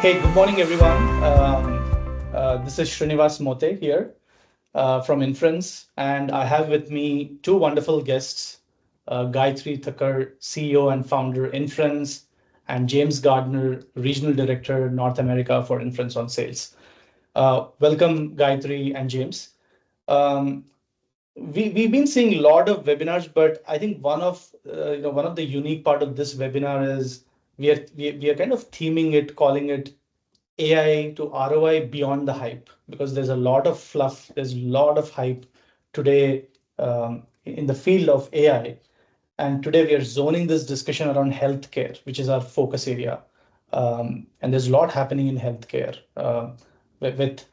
Hey, good morning, everyone. This is Srinivas Mothey here from Inferenz, and I have with me two wonderful guests, Gayatri Thakkar, CEO and founder, Inferenz, and James Gardner, Regional Director, North America for Inferenz on Sales. Welcome, Gayatri and James. Um, we've been seeing a lot of webinars, but I think one of the unique part of this webinar is we are kind of theming it, calling it AI to ROI beyond the hype, because there's a lot of fluff, there's a lot of hype today in the field of AI. And today we are zoning this discussion around healthcare, which is our focus area. And there's a lot happening in healthcare with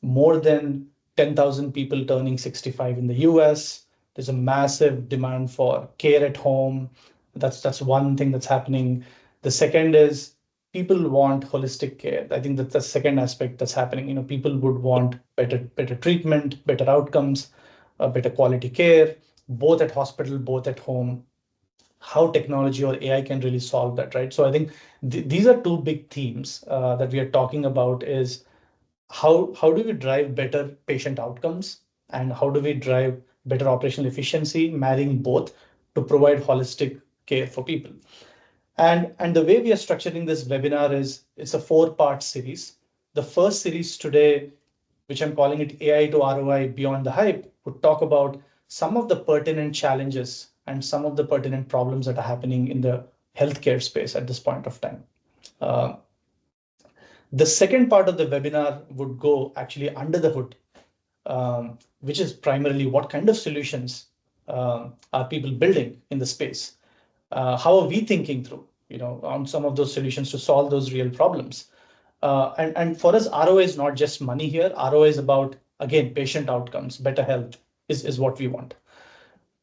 more than 10,000 people turning 65 in the US. There's a massive demand for care at home. That's one thing that's happening. The second is people want holistic care. I think that's the second aspect that's happening. People would want better treatment, better outcomes, better quality care, both at hospital, both at home. How technology or AI can really solve that, right? So I think these are two big themes that we are talking about. Is how do we drive better patient outcomes, and how do we drive better operational efficiency, marrying both to provide holistic care for people. And the way we are structuring this webinar is it's a 4-part series. The first series today, which I'm calling it AI to ROI Beyond the Hype, would talk about some of the pertinent challenges and some of the pertinent problems that are happening in the healthcare space at this point of time. Uh, the second part of the webinar would go actually under the hood, which is primarily what kind of solutions are people building in the space? How are we thinking through, on some of those solutions to solve those real problems? And for us, ROI is not just money here. ROI is about, again, patient outcomes, better health is what we want.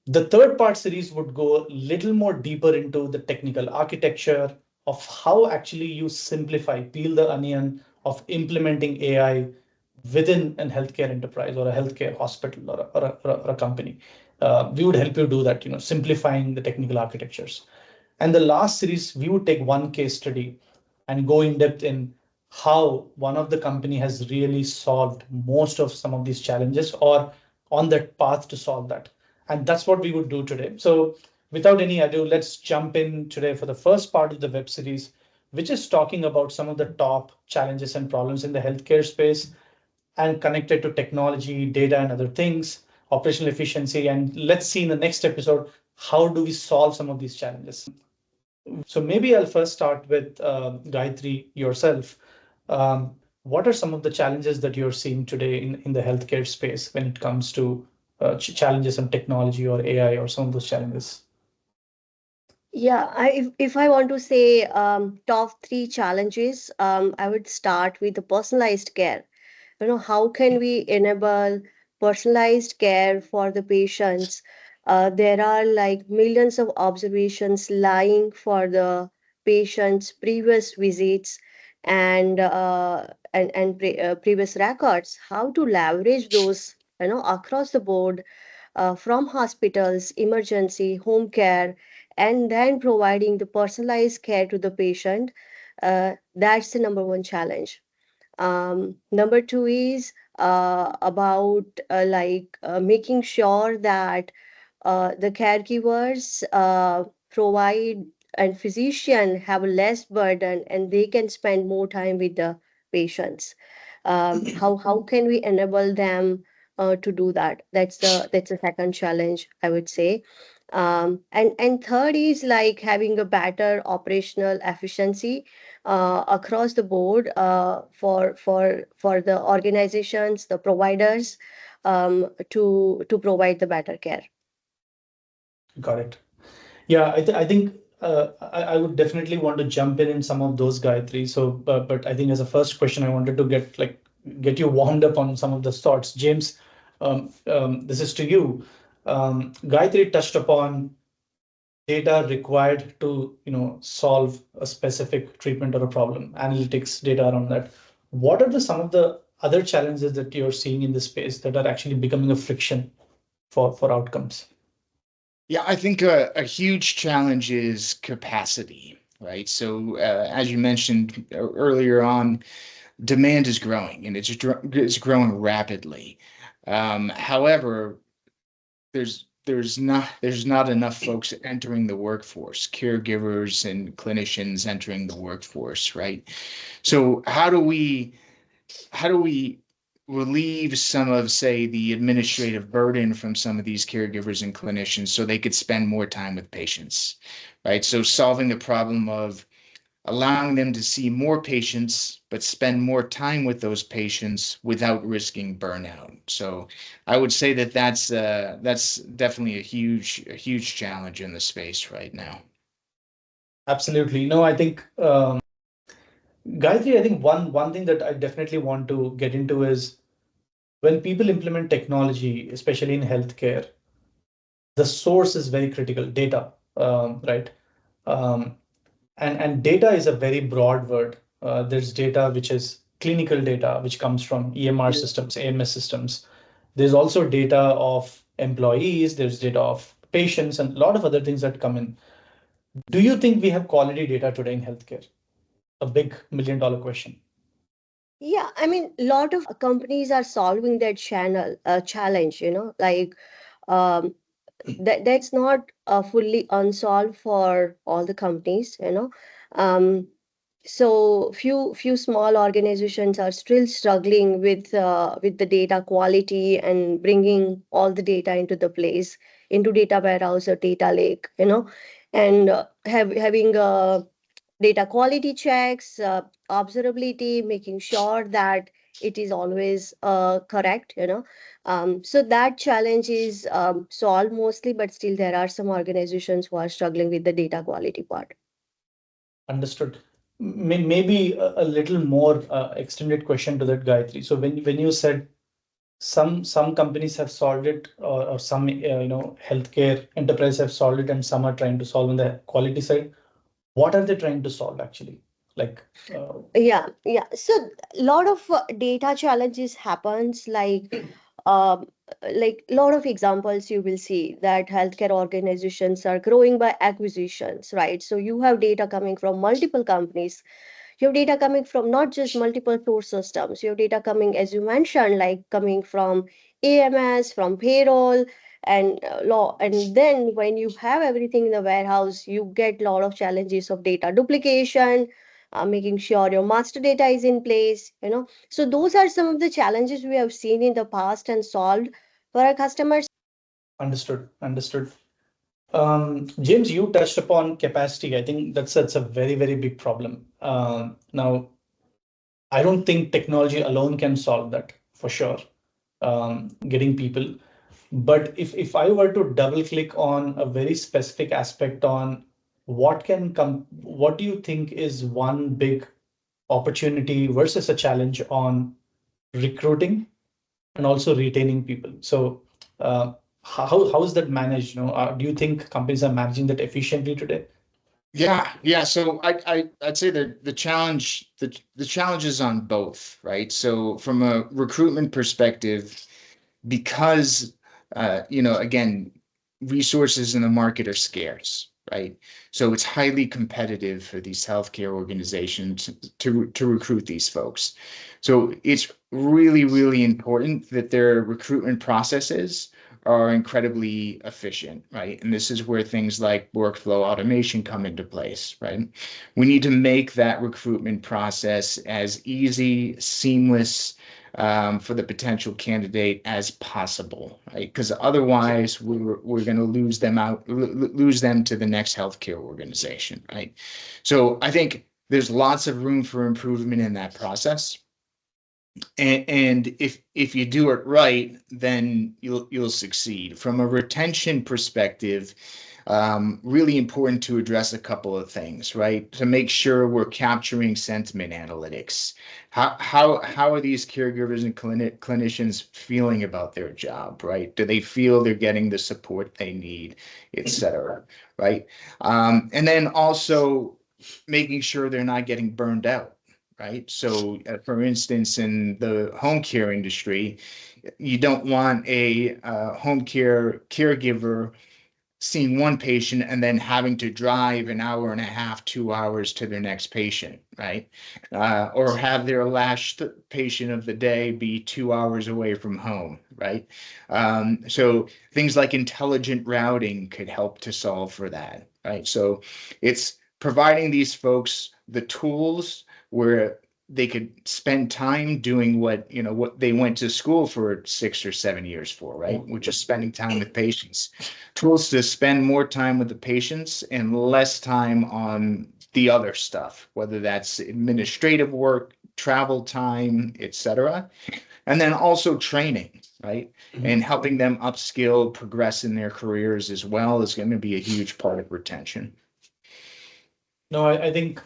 The third part series would go a little more deeper into the technical architecture of how actually you simplify, peel the onion of implementing AI within a healthcare enterprise or a healthcare hospital or a company. We would help you do that, simplifying the technical architectures. And the last series, we would take one case study and go in depth in how one of the company has really solved most of some of these challenges or on that path to solve that. And that's what we would do today. So without any ado, let's jump in today for the first part of the web series, which is talking about some of the top challenges and problems in the healthcare space and connected to technology, data, and other things, operational efficiency. And let's see in the next episode, how do we solve some of these challenges? So maybe I'll first start with Gayatri yourself. What are some of the challenges that you're seeing today in the healthcare space when it comes to challenges in technology or AI or some of those challenges? Yeah, if I want to say top three challenges, I would start with the personalized care. How can we enable personalized care for the patients? There are like millions of observations lying for the patient's previous visits and previous records. How to leverage those, across the board, from hospitals, emergency, home care, and then providing the personalized care to the patient. That's the number one challenge. Number two is about making sure that the caregivers provide and physician have less burden and they can spend more time with the patients. How can we enable them to do that? That's the second challenge, I would say. And third is like having a better operational efficiency across the board for the organizations, the providers, to provide the better care. Got it. Yeah, I think I would definitely want to jump in some of those, Gayatri. So, but I think as a first question, I wanted to get you warmed up on some of the thoughts. James, this is to you. Gayatri touched upon data required to solve a specific treatment or a problem, analytics data around that. What are some of the other challenges that you're seeing in this space that are actually becoming a friction for outcomes? Yeah, I think a huge challenge is capacity. right? So as you mentioned earlier on, demand is growing and it's growing rapidly. However, there's not enough folks entering the workforce, caregivers and clinicians entering the workforce, right? So how do we relieve some of, say, the administrative burden from some of these caregivers and clinicians so they could spend more time with patients, right? So solving the problem of allowing them to see more patients but spend more time with those patients without risking burnout. So I would say that that's definitely a huge challenge in the space right now. Absolutely. No, I think Gayatri, I think one thing that I definitely want to get into is when people implement technology, especially in healthcare, the source is very critical. Data, right? Um, and data is a very broad word. There's data which is clinical data, which comes from EMR systems, AMS systems. There's also data of employees. There's data of patients, and a lot of other things that come in. Do you think we have quality data today in healthcare? A big $1 million question. Yeah, I mean, a lot of companies are solving that challenge, like um, that's not fully unsolved for all the companies. Um, so few small organizations are still struggling with the data quality and bringing all the data into the place into data warehouse or data lake, and having data quality checks, observability, making sure that it is always correct. So that challenge is solved mostly, but still there are some organizations who are struggling with the data quality part. Understood. Maybe a little more extended question to that, Gayatri. So when you said some companies have solved it, or some healthcare enterprise have solved it, and some are trying to solve on the quality side. What are they trying to solve actually? Like, Yeah. So a lot of data challenges happens um, like a lot of examples you will see that healthcare organizations are growing by acquisitions, right? So you have data coming from multiple companies. You have data coming from not just multiple source systems. You have data coming, as you mentioned, like coming from AMS, from payroll, and law. And then when you have everything in the warehouse, you get a lot of challenges of data duplication, making sure your master data is in place. So those are some of the challenges we have seen in the past and solved for our customers. understood. James, you touched upon capacity. I think that's a very, very big problem. Now, I don't think technology alone can solve that for sure. Getting people. But if I were to double click on a very specific aspect on what can come, what do you think is one big opportunity versus a challenge on recruiting and also retaining people? So how is that managed? Do you think companies are managing that efficiently today? Yeah. So I'd say that the challenge is on both, right? So from a recruitment perspective, because again, resources in the market are scarce, right? So it's highly competitive for these healthcare organizations to recruit these folks. So it's really, really important that their recruitment processes are incredibly efficient, right? And this is where things like workflow automation come into place, right? We need to make that recruitment process as easy, seamless, for the potential candidate as possible, right? Because otherwise, we're going to lose them to the next healthcare organization, right? So I think there's lots of room for improvement in that process, and if you do it right, then you'll succeed. From a retention perspective, really important to address a couple of things, right? To make sure we're capturing sentiment analytics. How are these caregivers and clinicians feeling about their job, right? Do they feel they're getting the support they need, et cetera, right? And then also making sure they're not getting burned out, right? So, for instance, in the home care industry, you don't want a home care caregiver seeing one patient and then having to drive an hour and a half, 2 hours to their next patient, right? Or have their last patient of the day be 2 hours away from home, right? So things like intelligent routing could help to solve for that, right? So it's providing these folks the tools where they could spend time doing what they went to school for 6 or 7 years for, right? Which is spending time with patients. Tools to spend more time with the patients and less time on the other stuff, whether that's administrative work, travel time, etc. And then also training, right? And helping them upskill, progress in their careers as well is going to be a huge part of retention. No, I think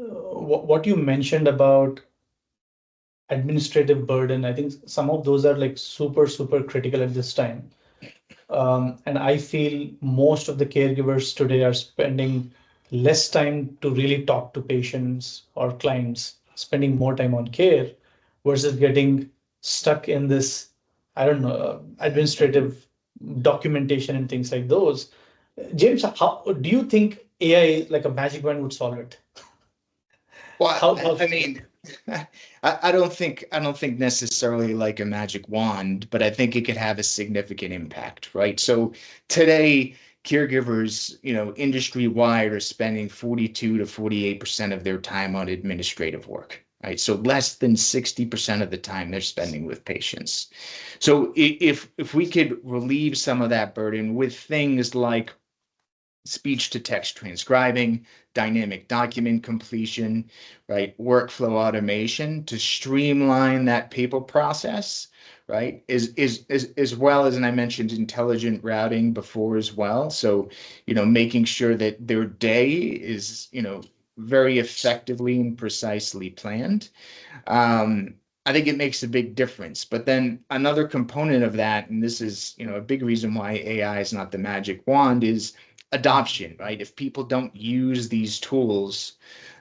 what you mentioned about administrative burden, I think some of those are like super, super critical at this time. And I feel most of the caregivers today are spending less time to really talk to patients or clients, spending more time on care versus getting stuck in this, I don't know, administrative documentation and things like those. James, how do you think AI, like a magic wand, would solve it? Well, How I mean, I don't think necessarily like a magic wand, but I think it could have a significant impact, right? So today, caregivers, industry wide are spending 42 to 48% of their time on administrative work, right? So less than 60% of the time they're spending with patients. So if we could relieve some of that burden with things like speech to text transcribing, dynamic document completion, right? Workflow automation to streamline that paper process, right? As well as, and I mentioned intelligent routing before as well. So, making sure that their day is, very effectively and precisely planned. I think it makes a big difference. But then another component of that, and this is, a big reason why AI is not the magic wand, is adoption, right? If people don't use these tools,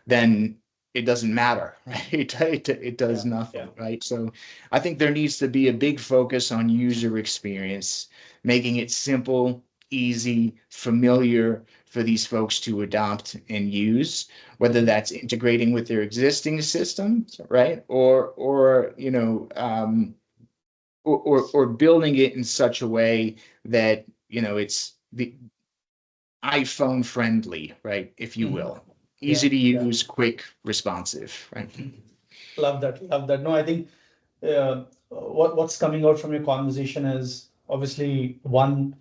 then it doesn't matter, right? It does nothing, right? So I think there needs to be a big focus on user experience, making it simple, easy, familiar for these folks to adopt and use, whether that's integrating with their existing systems, right? Or building it in such a way that, it's the iPhone friendly, right? If you will. Easy to use, quick, responsive, right? Love that. Love that. No, I think what's coming out from your conversation is obviously one,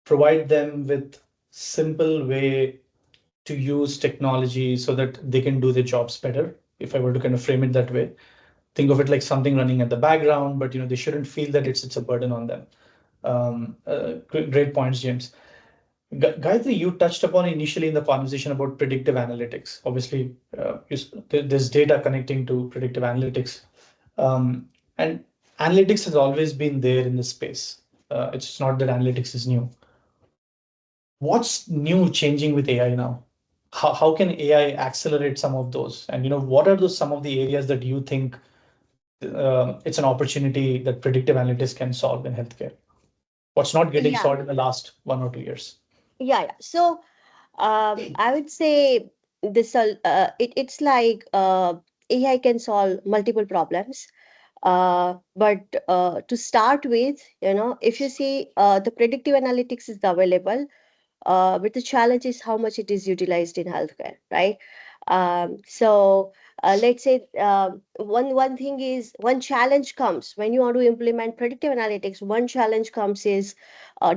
provide them with simple way to use technology so that they can do their jobs better. If I were to kind of frame it that way, think of it like something running at the background, but they shouldn't feel that it's a burden on them. Great points, James. Gayatri, you touched upon initially in the conversation about predictive analytics. Obviously, there's data connecting to predictive analytics. And analytics has always been there in this space. It's not that analytics is new. What's new changing with AI now? How can AI accelerate some of those? And what are those some of the areas that you think it's an opportunity that predictive analytics can solve in healthcare? What's not getting Yeah, solved in the last 1 or 2 years? yeah. So I would say it's like AI can solve multiple problems. But to start with, if you see the predictive analytics is available, but the challenge is how much it is utilized in healthcare, right? So let's say one thing is one challenge comes when you want to implement predictive analytics. One challenge comes is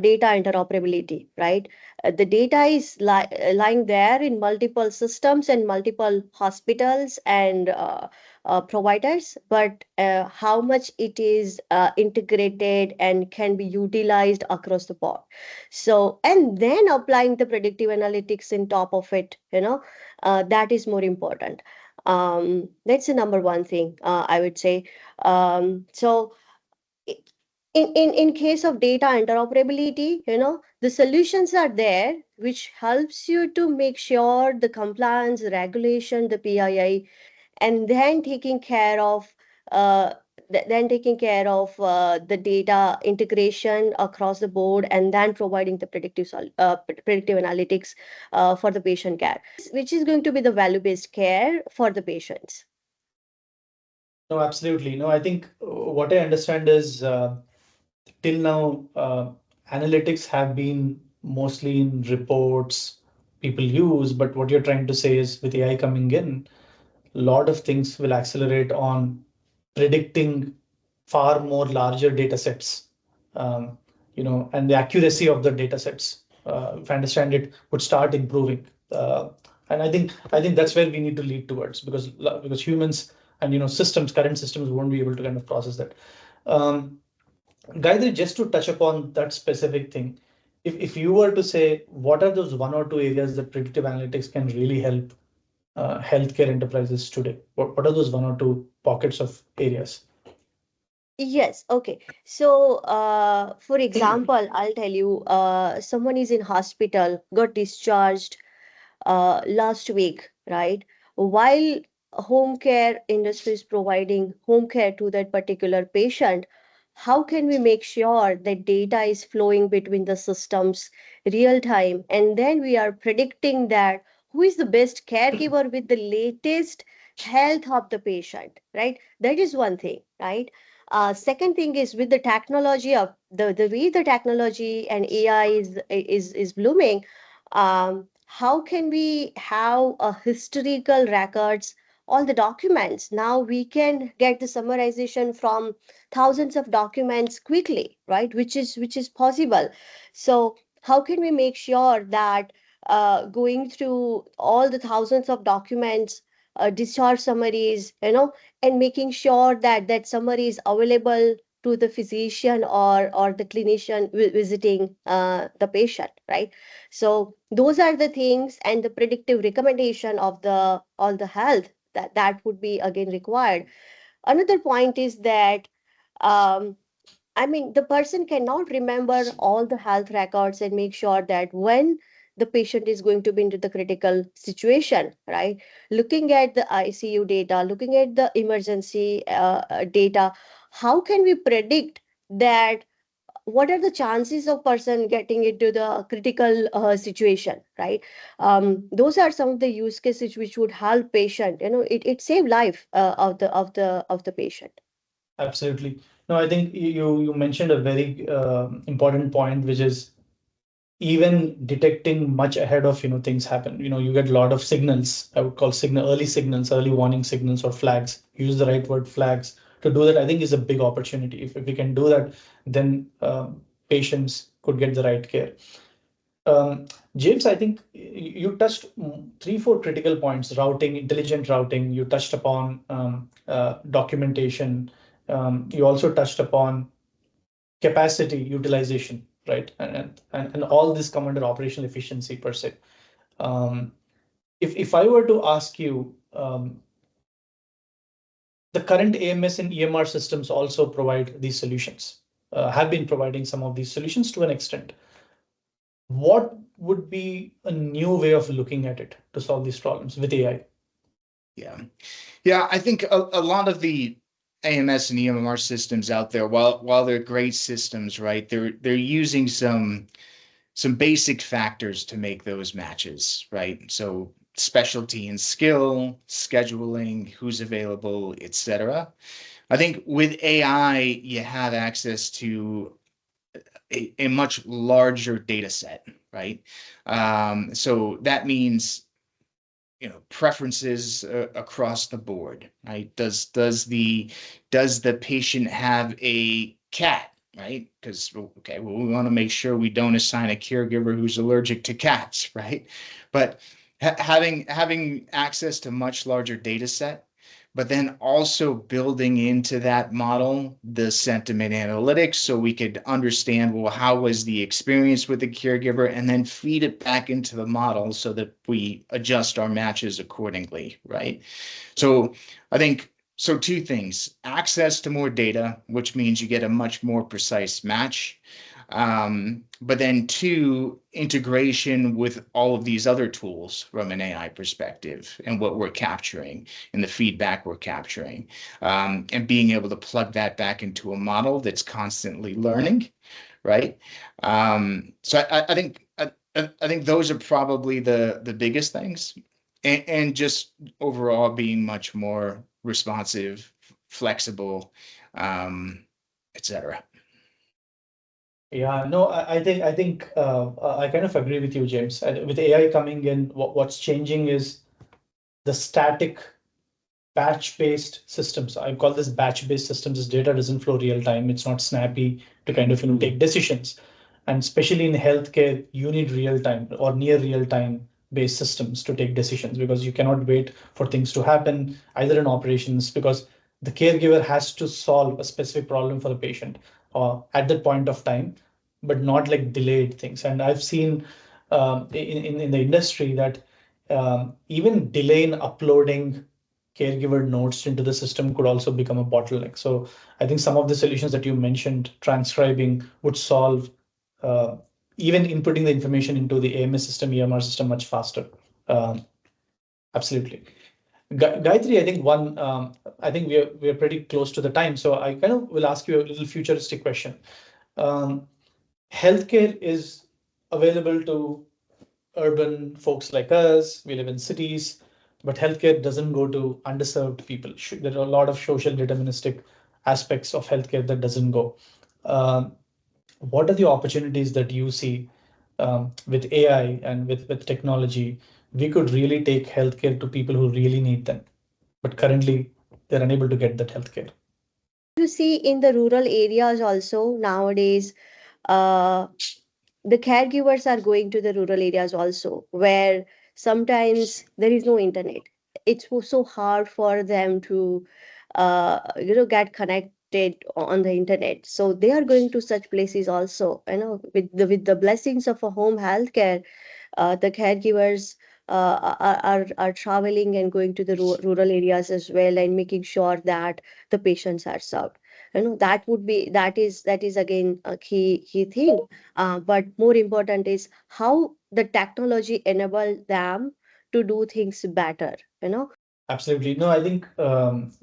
data interoperability, right? The data is lying there in multiple systems and multiple hospitals and providers, but how much it is integrated and can be utilized across the board. So, and then applying the predictive analytics in top of it, that is more important. That's the number one thing, I would say. So i- in case of data interoperability, the solutions are there which helps you to make sure the compliance, regulation, the PII, and then taking care of uh, then taking care of the data integration across the board, and then providing the predictive analytics for the patient care, which is going to be the value-based care for the patients. No, absolutely. No, I think what I understand is till now, analytics have been mostly in reports people use, but what you're trying to say is with AI coming in, a lot of things will accelerate on predicting far more larger data sets, um, and the accuracy of the data sets, if I understand it, would start improving. And I think that's where we need to lead towards, because humans and current systems won't be able to kind of process that. Um, Gayatri, just to touch upon that specific thing, if you were to say what are those one or two areas that predictive analytics can really help healthcare enterprises today, what are those one or two pockets of areas? Yes, okay. So, for example, I'll tell you, someone is in hospital, got discharged last week, right? While home care industry is providing home care to that particular patient, how can we make sure that data is flowing between the systems real time, and then we are predicting that who is the best caregiver with the latest health of the patient, right? That is one thing, right? Second thing is with the technology of the way the technology and AI is blooming, how can we have a historical records, all the documents? Now we can get the summarization from thousands of documents quickly, right? Which is possible. So how can we make sure that going through all the thousands of documents, discharge summaries, and making sure that that summary is available to the physician or the clinician visiting the patient, right? So those are the things, and the predictive recommendation of the all the health that would be again required. Another point is that, um, I mean, the person cannot remember all the health records and make sure that when the patient is going to be into the critical situation, right? Looking at the ICU data, looking at the emergency data, how can we predict that what are the chances of person getting into the critical situation, right? Those are some of the use cases which would help patient, it save life of the patient. Absolutely. No, I think you mentioned a very important point, which is even detecting much ahead of things happen. You get a lot of signals. I would call early signals, early warning signals or flags. Use the right word, flags. To do that, I think is a big opportunity. If we can do that, then patients could get the right care. Um, James, I think you touched three, four critical points: routing, intelligent routing. You touched upon documentation. You also touched upon capacity utilization, right? And all this come under operational efficiency per se. Um, if I were to ask you, the current AMS and EMR systems also provide these solutions, have been providing some of these solutions to an extent. What would be a new way of looking at it to solve these problems with AI? Yeah. Yeah, I think a lot of the AMS and EMR systems out there, while they're great systems, right? They're using some basic factors to make those matches, right? So specialty and skill, scheduling, who's available, etc. I think with AI, you have access to a much larger data set, right? So that means preferences across the board, right? Does the patient have a cat, right? Because okay, well, we want to make sure we don't assign a caregiver who's allergic to cats, right? But having access to much larger data set, but then also building into that model the sentiment analytics so we could understand, well, how was the experience with the caregiver, and then feed it back into the model so that we adjust our matches accordingly, right? So I think so two things: access to more data, which means you get a much more precise match, But then two, integration with all of these other tools from an AI perspective and what we're capturing and the feedback we're capturing, and being able to plug that back into a model that's constantly learning, right? So I think those are probably the biggest things, and just overall being much more responsive, flexible, etc. Yeah, no, I kind of agree with you, James. With AI coming in, what's changing is the static batch-based systems. I call this batch-based systems. This data doesn't flow real time. It's not snappy to kind of take decisions. And especially in healthcare, you need real time or near real time based systems to take decisions, because you cannot wait for things to happen either in operations, because the caregiver has to solve a specific problem for the patient at that point of time, but not like delayed things. And I've seen in the industry that even delay in uploading caregiver notes into the system could also become a bottleneck. So I think some of the solutions that you mentioned, transcribing, would solve even inputting the information into the AMS system, EMR system much faster. Um, Absolutely. Gayatri, I think I think we are pretty close to the time, so I kind of will ask you a little futuristic question. Um, Healthcare is available to urban folks like us. We live in cities, but healthcare doesn't go to underserved people. There are a lot of social deterministic aspects of healthcare that doesn't go. Um, what are the opportunities that you see with AI and with technology? We could really take healthcare to people who really need them, but currently they're unable to get that healthcare. You see in the rural areas also nowadays, uh, the caregivers are going to the rural areas also, where sometimes there is no internet. It's so hard for them to get connected on the internet, so they are going to such places also, with the blessings of a home healthcare. The caregivers are traveling and going to the rural areas as well, and making sure that the patients are served. That is again a key thing. But more important is how the technology enable them to do things better. Absolutely. No, I think one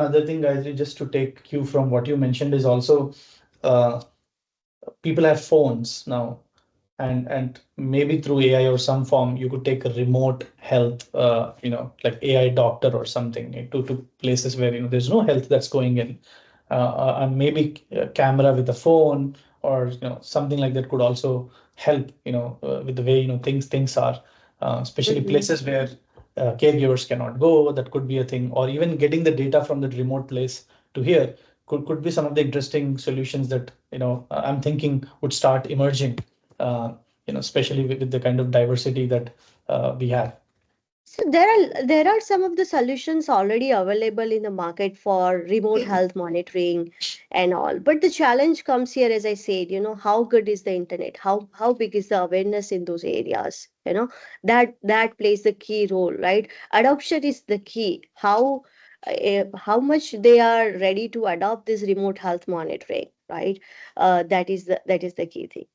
other thing, Gayatri, just to take cue from what you mentioned, is also uh, people have phones now, and maybe through AI or some form, you could take a remote health, like AI doctor or something, to places where there's no health that's going in, and maybe a camera with a phone or something like that could also help, with the way things are, especially Mhm. places where caregivers cannot go. That could be a thing, or even getting the data from the remote place to here could be some of the interesting solutions that I'm thinking would start emerging, uh, especially with the kind of diversity that we have. So there are some of the solutions already available in the market for remote health monitoring and all. But the challenge comes here, as I said, how good is the internet? How big is the awareness in those areas? That plays the key role, right? Adoption is the key. How much they are ready to adopt this remote health monitoring, right? That is the key thing.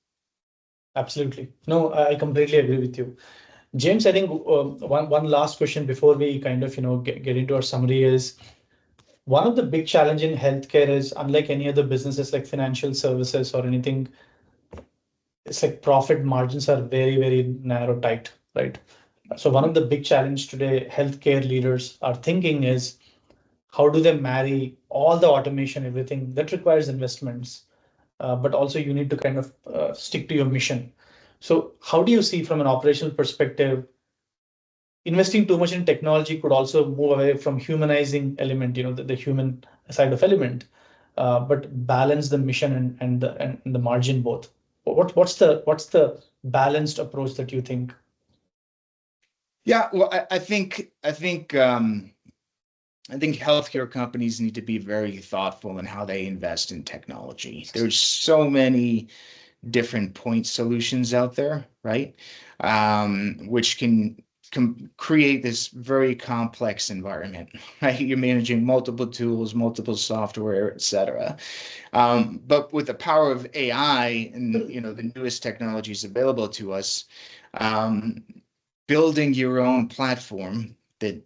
Absolutely. No, I completely agree with you. James, I think one last question before we kind of get into our summary is, one of the big challenge in healthcare is, unlike any other businesses like financial services or anything, it's like profit margins are very, very narrow, tight, right? So one of the big challenge today healthcare leaders are thinking is, how do they marry all the automation, everything that requires investments, but also you need to kind of stick to your mission. So how do you see from an operational perspective, investing too much in technology could also move away from humanizing element, the human side of element, but balance the mission and the margin both. What's the balanced approach that you think? Yeah, well, I think healthcare companies need to be very thoughtful in how they invest in technology. There's so many different point solutions out there, right? Which can create this very complex environment, right? You're managing multiple tools, multiple software, et cetera. But with the power of AI and the newest technologies available to us, um, building your own platform that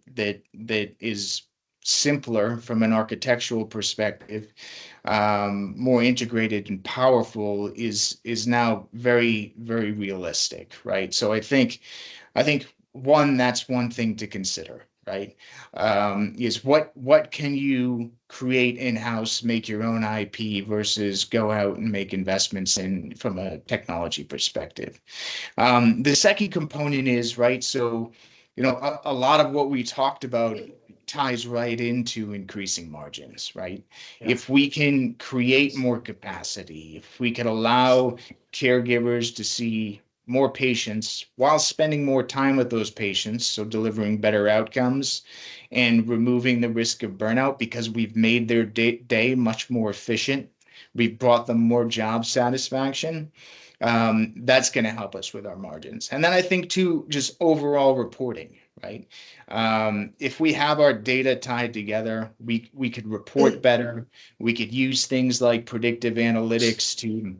is simpler from an architectural perspective, more integrated and powerful is now very, very realistic, right? So I think one, that's one thing to consider, right? Is what can you create in-house, make your own IP versus go out and make investments in from a technology perspective. The second component is, right, so a lot of what we talked about ties right into increasing margins, right? Yeah. If we can create more capacity, if we can allow caregivers to see more patients while spending more time with those patients, so delivering better outcomes and removing the risk of burnout because we've made their day much more efficient, we've brought them more job satisfaction, that's going to help us with our margins. And then I think too, just overall reporting, right? If we have our data tied together, we could report better. We could use things like predictive analytics to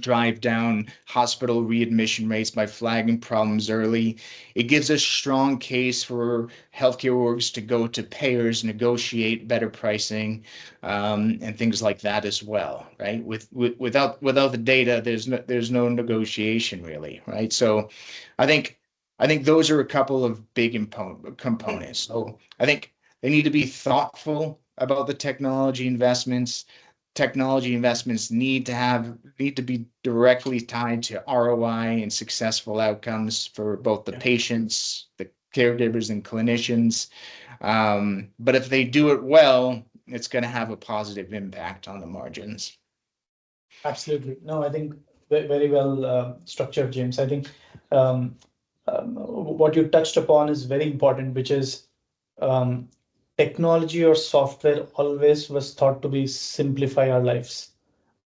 drive down hospital readmission rates by flagging problems early. It gives a strong case for healthcare orgs to go to payers, negotiate better pricing, and things like that as well, right? Without the data, there's no negotiation really, right? So I think those are a couple of big components. So I think they need to be thoughtful about the technology investments need to be directly tied to ROI and successful outcomes for both the patients, the caregivers, and clinicians. But if they do it well, it's going to have a positive impact on the margins. Absolutely. No, I think very well structured, James. I think what you touched upon is very important, which is um, technology or software always was thought to be simplify our lives,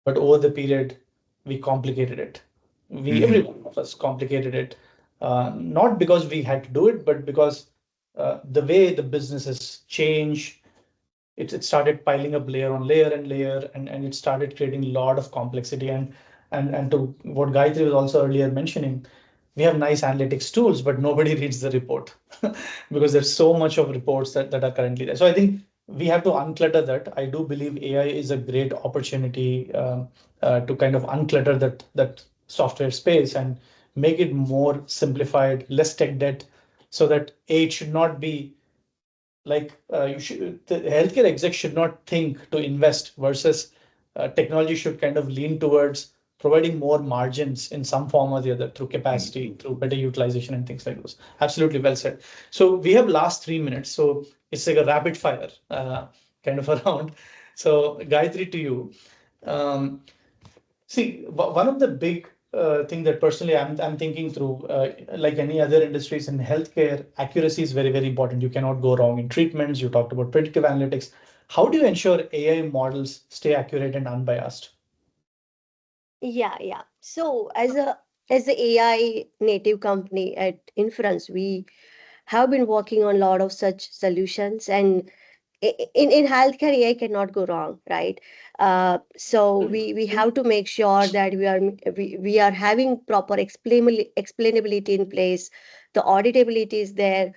but over the period we complicated it. Every one of us complicated it, not because we had to do it, but because the way the businesses change, it started piling up layer on layer and layer, and it started creating a lot of complexity. And to what Gayatri was also earlier mentioning, we have nice analytics tools, but nobody reads the report because there's so much of reports that are currently there. So I think we have to unclutter that. I do believe AI is a great opportunity to kind of unclutter that software space and make it more simplified, less tech debt, so that it should not be like the healthcare exec should not think to invest versus technology should kind of lean towards providing more margins in some form or the other through capacity, through better utilization and things like those. Absolutely well said. So we have last 3 minutes, so it's like a rapid fire kind of a round. So Gayatri, to you. Um, See, one of the big thing that personally I'm thinking through, like any other industries in healthcare, accuracy is very, very important. You cannot go wrong in treatments. You talked about predictive analytics. How do you ensure AI models stay accurate and unbiased? Yeah. So as a AI native company at Inference, we have been working on a lot of such solutions, and in healthcare AI cannot go wrong, right? So we have to make sure that we are having proper explainability in place, the auditability is there.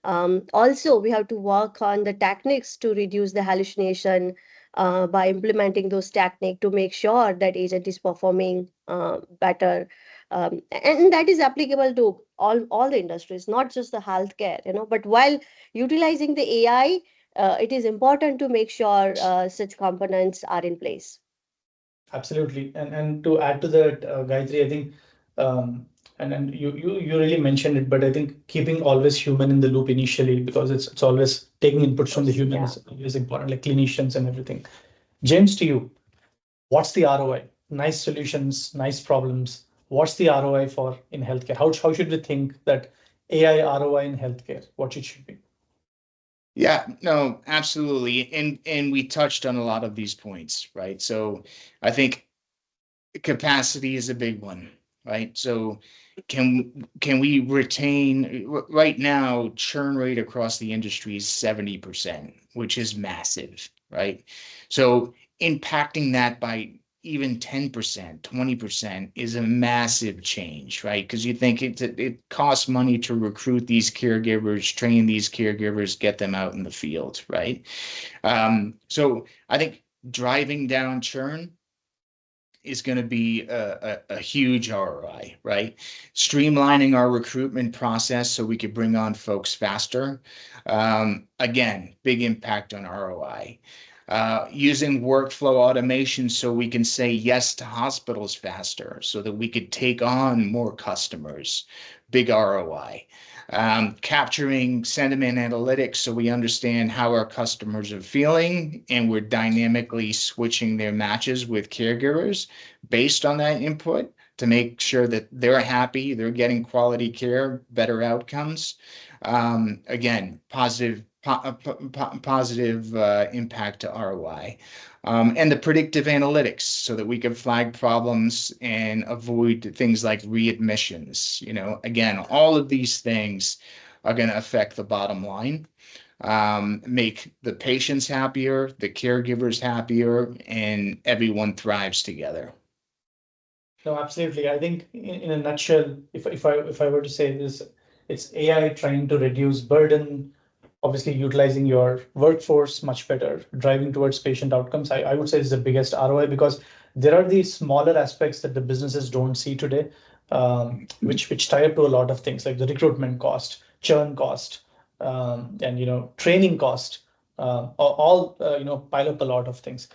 Also, we have to work on the techniques to reduce the hallucination by implementing those techniques to make sure that agent is performing better. And that is applicable to all the industries, not just the healthcare, But while utilizing the AI, it is important to make sure such components are in place. Absolutely. And to add to that, Gayatri, I think, and you really mentioned it, but I think keeping always human in the loop initially, because it's always taking inputs from the human is important, like clinicians and everything. James, to you, what's the ROI? Nice solutions, nice problems. What's the ROI for in healthcare? How should we think that AI ROI in healthcare? What it should be? Yeah, no, absolutely. And we touched on a lot of these points, right? So I think capacity is a big one, right? So can we retain right now, churn rate across the industry is 70%, which is massive, right? So impacting that by even 10%, 20% is a massive change, right? Because you think it costs money to recruit these caregivers, train these caregivers, get them out in the field, right? So I think driving down churn is going to be a huge ROI, right? Streamlining our recruitment process so we could bring on folks faster. Again, big impact on ROI. Using workflow automation so we can say yes to hospitals faster so that we could take on more customers, big ROI. Capturing sentiment analytics so we understand how our customers are feeling and we're dynamically switching their matches with caregivers based on that input to make sure that they're happy, they're getting quality care, better outcomes. Again, positive impact to ROI. And the predictive analytics so that we can flag problems and avoid things like readmissions. Again, all of these things are going to affect the bottom line, make the patients happier, the caregivers happier, and everyone thrives together. No, absolutely. I think in a nutshell, if I were to say this, it's AI trying to reduce burden, obviously utilizing your workforce much better, driving towards patient outcomes. I would say is the biggest ROI because there are these smaller aspects that the businesses don't see today, which tie up to a lot of things like the recruitment cost, churn cost, and training cost, all pile up a lot of things.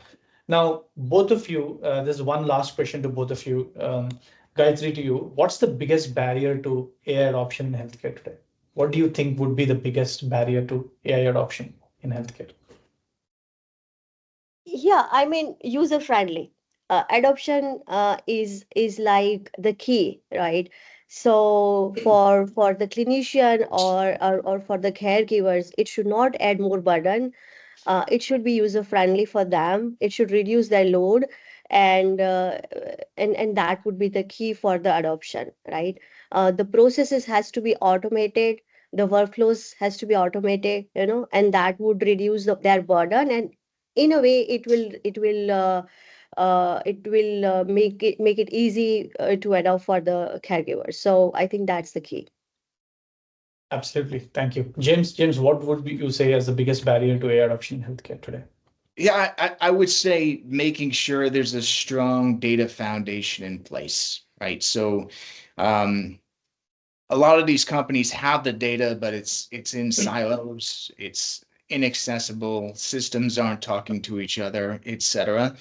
Now, both of you, there's one last question to both of you. Gayatri, to you, what's the biggest barrier to AI adoption in healthcare today? What do you think would be the biggest barrier to AI adoption in healthcare? Yeah, I mean, user friendly. Adoption is like the key, right? So for the clinician or for the caregivers, it should not add more burden. It should be user friendly for them. It should reduce their load, and and that would be the key for the adoption, right? The processes has to be automated. The workflows has to be automated, and that would reduce their burden. And in a way, it will make it easy to adopt for the caregivers. So I think that's the key. Absolutely. Thank you. James, what would you say as the biggest barrier to AI adoption in healthcare today? Yeah, I would say making sure there's a strong data foundation in place, right? So a lot of these companies have the data, but it's in silos, it's inaccessible, systems aren't talking to each other, etc.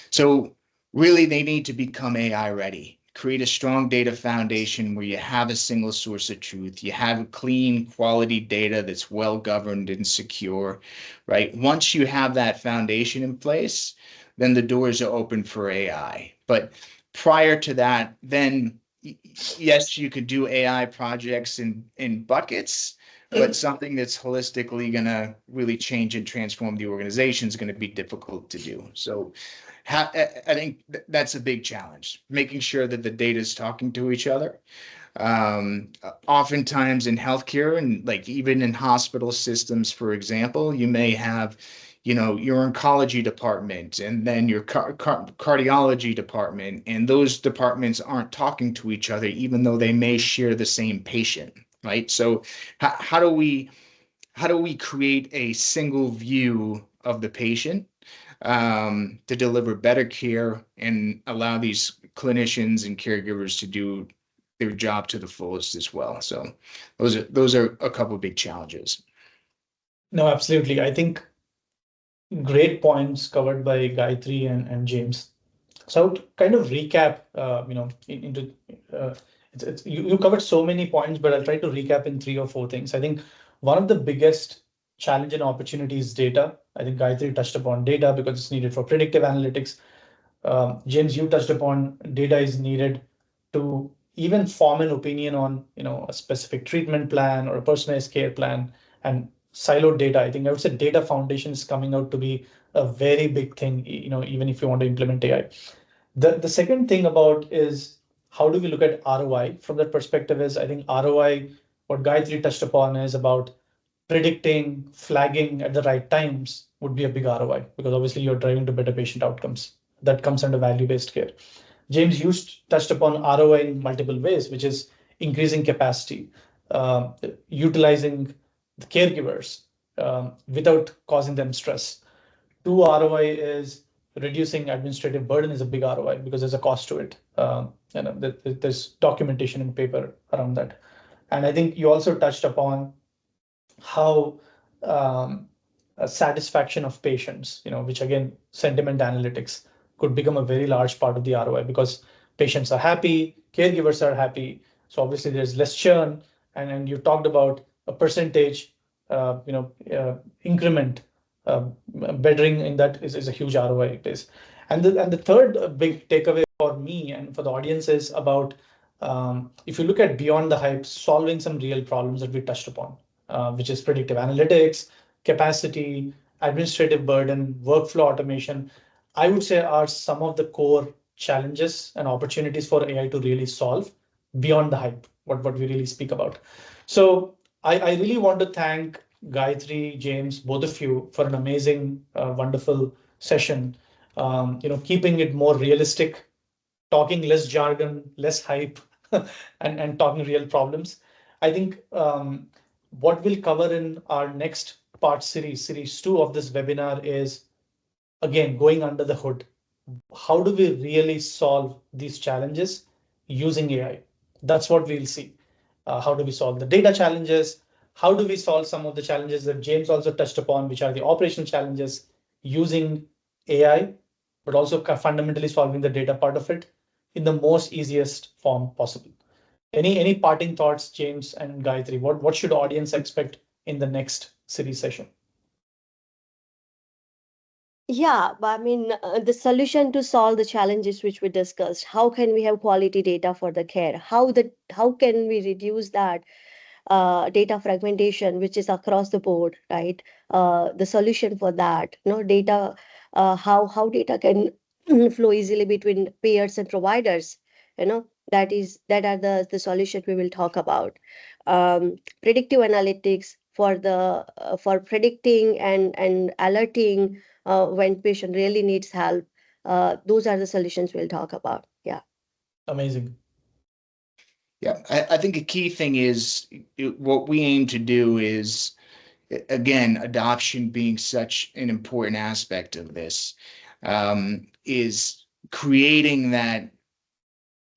So really they need to become AI ready. Create a strong data foundation where you have a single source of truth. You have clean quality data that's well governed and secure, right? Once you have that foundation in place, then the doors are open for AI. But prior to that, then yes, you could do AI projects in buckets, but something that's holistically going to really change and transform the organization is going to be difficult to do. So I think that's a big challenge, making sure that the data is talking to each other. Oftentimes in healthcare and like even in hospital systems, for example, you may have, your oncology department and then your cardiology department, and those departments aren't talking to each other, even though they may share the same patient, right? So how do we create a single view of the patient to deliver better care and allow these clinicians and caregivers to do their job to the fullest as well? So those are a couple of big challenges. No, absolutely. I think great points covered by Gayatri and James. So I would kind of recap, into you covered so many points, but I'll try to recap in 3 or 4 things. I think one of the biggest challenge and opportunity is data. I think Gayatri touched upon data because it's needed for predictive analytics. James, you touched upon data is needed to even form an opinion on a specific treatment plan or a personalized care plan, and siloed data. I think I would say data foundation is coming out to be a very big thing, even if you want to implement AI. The second thing about is how do we look at ROI from that perspective is I think ROI, what Gayatri touched upon is about predicting, flagging at the right times would be a big ROI because obviously you're driving to better patient outcomes. That comes under value-based care. James, you touched upon ROI in multiple ways, which is increasing capacity, utilizing the caregivers without causing them stress. Two, ROI is reducing administrative burden is a big ROI because there's a cost to it. There's documentation in paper around that. And I think you also touched upon how a satisfaction of patients, which again, sentiment analytics could become a very large part of the ROI because patients are happy, caregivers are happy. So obviously there's less churn. And you talked about a percentage, increment, bettering in that is a huge ROI base. And the third big takeaway for me and for the audience is about if you look at beyond the hype, solving some real problems that we touched upon, which is predictive analytics, capacity, administrative burden, workflow automation, I would say are some of the core challenges and opportunities for AI to really solve beyond the hype, what we really speak about. So I really want to thank Gayatri, James, both of you for an amazing, wonderful session. Keeping it more realistic, talking less jargon, less hype, and talking real problems. I think what we'll cover in our next part series 2 of this webinar is again going under the hood. How do we really solve these challenges using AI? That's what we'll see. How do we solve the data challenges? How do we solve some of the challenges that James also touched upon, which are the operational challenges using AI, but also fundamentally solving the data part of it in the most easiest form possible. Any parting thoughts, James and Gayatri? What should audience expect in the next series session? Yeah, but I mean, the solution to solve the challenges which we discussed, how can we have quality data for the care? How can we reduce that data fragmentation, which is across the board, right? The solution for that, data, how data can flow easily between payers and providers, that are the solution we will talk about. Predictive analytics for predicting and alerting when patient really needs help. Those are the solutions we'll talk about. Yeah. Amazing. Yeah, I think a key thing is what we aim to do is, again, adoption being such an important aspect of this, is creating that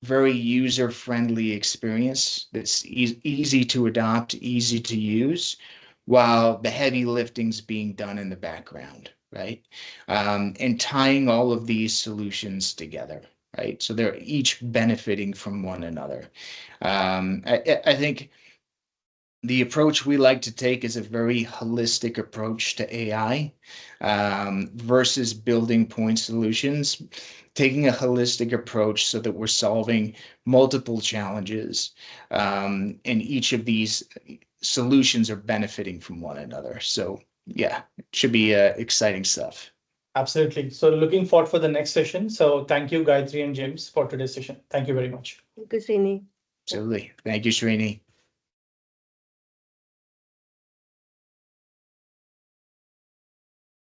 very user-friendly experience that's easy to adopt, easy to use, while the heavy lifting's being done in the background, right? And tying all of these solutions together, right? So they're each benefiting from one another. I think the approach we like to take is a very holistic approach to AI versus building point solutions, taking a holistic approach so that we're solving multiple challenges, and each of these solutions are benefiting from one another. So yeah, it should be exciting stuff. Absolutely. So looking forward for the next session. So thank you, Gayatri and James, for today's session. Thank you very much. Thank you, Srini. Absolutely. Thank you, Srini.